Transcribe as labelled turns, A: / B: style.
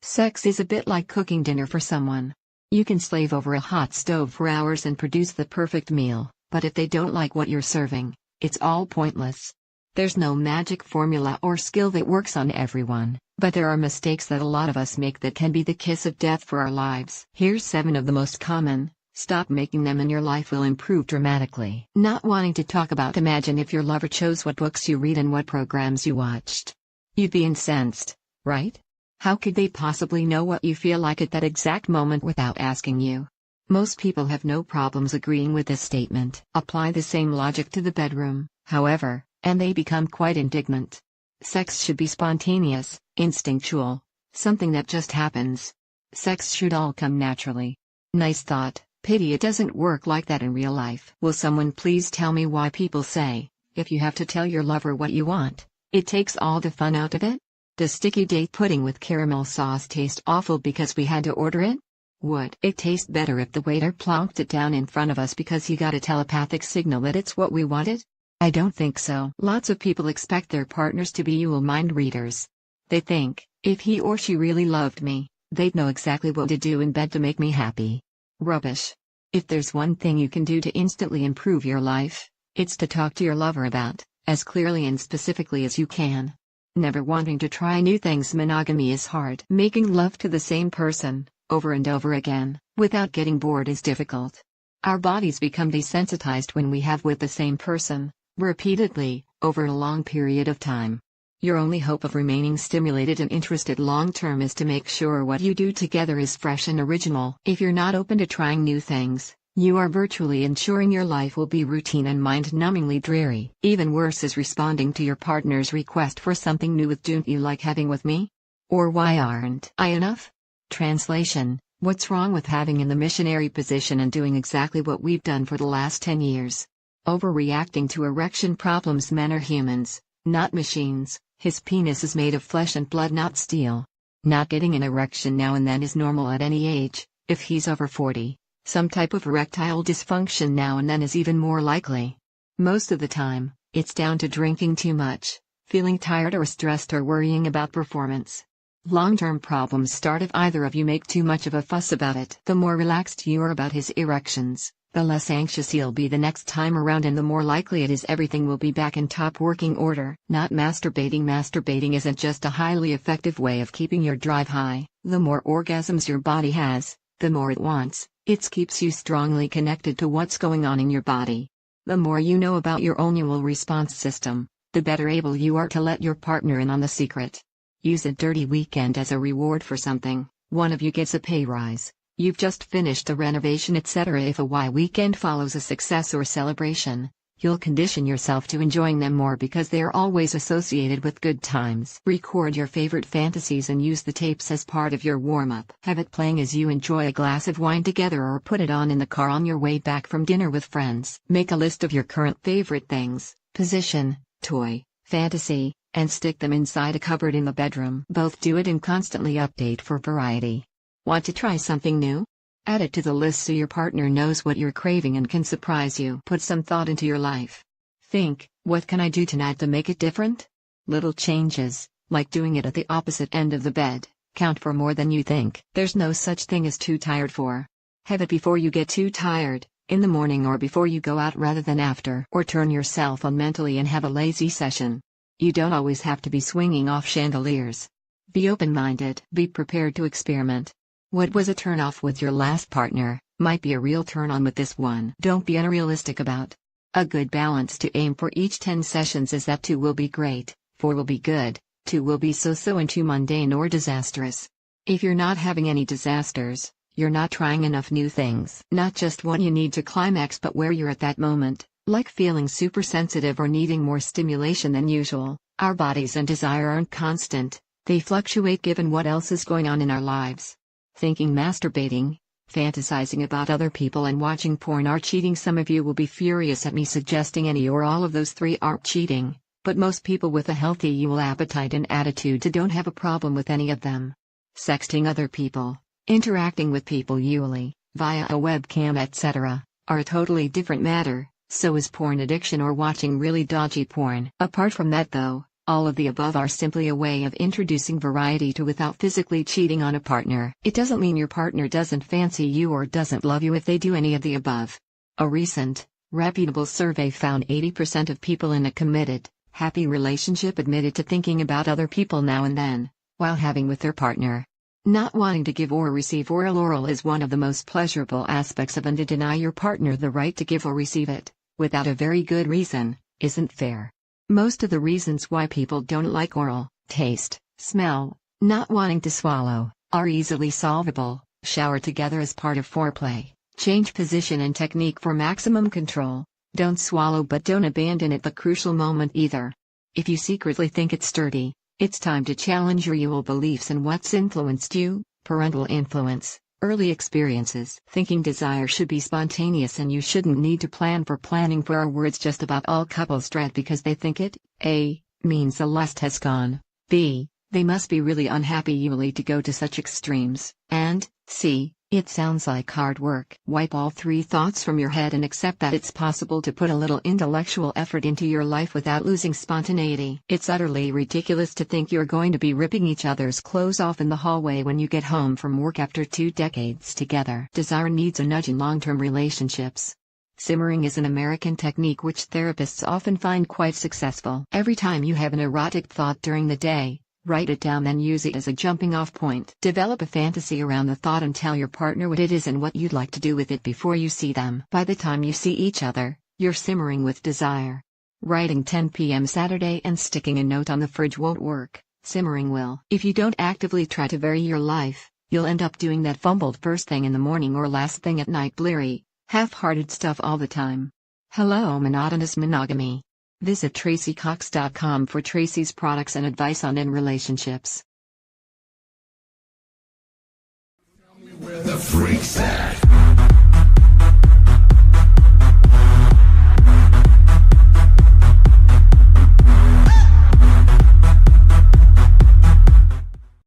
A: Sex is a bit like cooking dinner for someone. You can slave over a hot stove for hours and produce the perfect meal, but if they don't like what you're serving, it's all pointless. There's no magic formula or skill that works on everyone, but there are mistakes that a lot of us make that can be the kiss of death for our lives. Here's 7 of the most common. Stop making them and your life will improve dramatically. Not wanting to talk about. Imagine if your lover chose what books you read and what programs you watched. You'd be incensed, right? How could they possibly know what you feel like at that exact moment without asking you? Most people have no problems agreeing with this statement. Apply the same logic to the bedroom, however, and they become quite indignant. Sex should be spontaneous, instinctual, something that just happens. Sex should all come naturally. Nice thought, pity it doesn't work like that in real life. Will someone please tell me why people say, if you have to tell your lover what you want, it takes all the fun out of it? Does sticky date pudding with caramel sauce taste awful because we had to order it? Would it taste better if the waiter plonked it down in front of us because he got a telepathic signal that it's what we wanted? I don't think so. Lots of people expect their partners to be mind readers. They think, if he or she really loved me, they'd know exactly what to do in bed to make me happy. Rubbish. If there's one thing you can do to instantly improve your life, it's to talk to your lover about, as clearly and specifically as you can. Never wanting to try new things. Monogamy is hard. Making love to the same person, over and over again, without getting bored is difficult. Our bodies become desensitized when we have with the same person, repeatedly, over a long period of time. Your only hope of remaining stimulated and interested long term is to make sure what you do together is fresh and original. If you're not open to trying new things, you are virtually ensuring your life will be routine and mind-numbingly dreary. Even worse is responding to your partner's request for something new with "Don't you like having with me?" Or "Why aren't I enough?" Translation: what's wrong with having in the missionary position and doing exactly what we've done for the last 10 years? Overreacting to erection problems. Men are humans, not machines. His penis is made of flesh and blood, not steel. Not getting an erection now and then is normal at any age. If he's over 40, some type of erectile dysfunction now and then is even more likely. Most of the time, it's down to drinking too much, feeling tired or stressed, or worrying about performance. Long-term problems start if either of you make too much of a fuss about it. The more relaxed you are about his erections, the less anxious he'll be the next time around, and the more likely it is everything will be back in top working order. Not masturbating. Masturbating isn't just a highly effective way of keeping your drive high. The more orgasms your body has, the more it wants. It keeps you strongly connected to what's going on in your body. The more you know about your own immune response system, the better able you are to let your partner in on the secret. Use a dirty weekend as a reward for something. One of you gets a pay rise, you've just finished a renovation, etc. If a weekend follows a success or celebration, you'll condition yourself to enjoying them more because they are always associated with good times. Record your favorite fantasies and use the tapes as part of your warm-up. Have it playing as you enjoy a glass of wine together, or put it on in the car on your way back from dinner with friends. Make a list of your current favorite things, position, toy, fantasy, and stick them inside a cupboard in the bedroom. Both do it and constantly update for variety. Want to try something new? Add it to the list so your partner knows what you're craving and can surprise you. Put some thought into your life. Think, what can I do tonight to make it different? Little changes, like doing it at the opposite end of the bed, count for more than you think. There's no such thing as too tired for. Have it before you get too tired, in the morning or before you go out rather than after. Or turn yourself on mentally and have a lazy session. You don't always have to be swinging off chandeliers. Be open-minded. Be prepared to experiment. What was a turn-off with your last partner might be a real turn-on with this one. Don't be unrealistic about. A good balance to aim for each 10 sessions is that 2 will be great, 4 will be good, 2 will be so-so, and 2 mundane or disastrous. If you're not having any disasters, you're not trying enough new things. Not just what you need to climax, but where you're at that moment. Like feeling super sensitive or needing more stimulation than usual. Our bodies and desire aren't constant, they fluctuate given what else is going on in our lives. Thinking masturbating, fantasizing about other people, and watching porn are cheating. Some of you will be furious at me suggesting any or all of those 3 aren't cheating, but most people with a healthy equal appetite and attitude don't have a problem with any of them. Sexting other people, interacting with people usually via a webcam, etc., are a totally different matter. So is porn addiction or watching really dodgy porn. Apart from that though, All of the above are simply a way of introducing variety to without physically cheating on a partner. It doesn't mean your partner doesn't fancy you or doesn't love you if they do any of the above. A recent, reputable survey found 80% of people in a committed, happy relationship admitted to thinking about other people now and then, while having with their partner. Not wanting to give or receive oral is one of the most pleasurable aspects of, and to deny your partner the right to give or receive it, without a very good reason, isn't fair. Most of the reasons why people don't like oral, taste, smell, not wanting to swallow, are easily solvable. Shower together as part of foreplay, change position and technique for maximum control, don't swallow but don't abandon at the crucial moment either. If you secretly think it's sturdy, it's time to challenge your usual beliefs and what's influenced you, parental influence, early experiences. Thinking desire should be spontaneous and you shouldn't need to plan for planning for our words just about all couples dread because they think it, A, means the lust has gone, B, they must be really unhappy usually to go to such extremes, and, C, it sounds like hard work. Wipe all three thoughts from your head and accept that it's possible to put a little intellectual effort into your life without losing spontaneity. It's utterly ridiculous to think you're going to be ripping each other's clothes off in the hallway when you get home from work after 2 decades together. Desire needs a nudge in long-term relationships. Simmering is an American technique which therapists often find quite successful. Every time you have an erotic thought during the day, write it down, then use it as a jumping-off point. Develop a fantasy around the thought and tell your partner what it is and what you'd like to do with it before you see them. By the time you see each other, you're simmering with desire. Writing 10 p.m. Saturday and sticking a note on the fridge won't work, simmering will. If you don't actively try to vary your life, you'll end up doing that fumbled first thing in the morning or last thing at night bleary, half-hearted stuff all the time. Hello monotonous monogamy. Visit TracyCox.com for Tracy's products and advice on in relationships.
B: Tell me where the freak's at.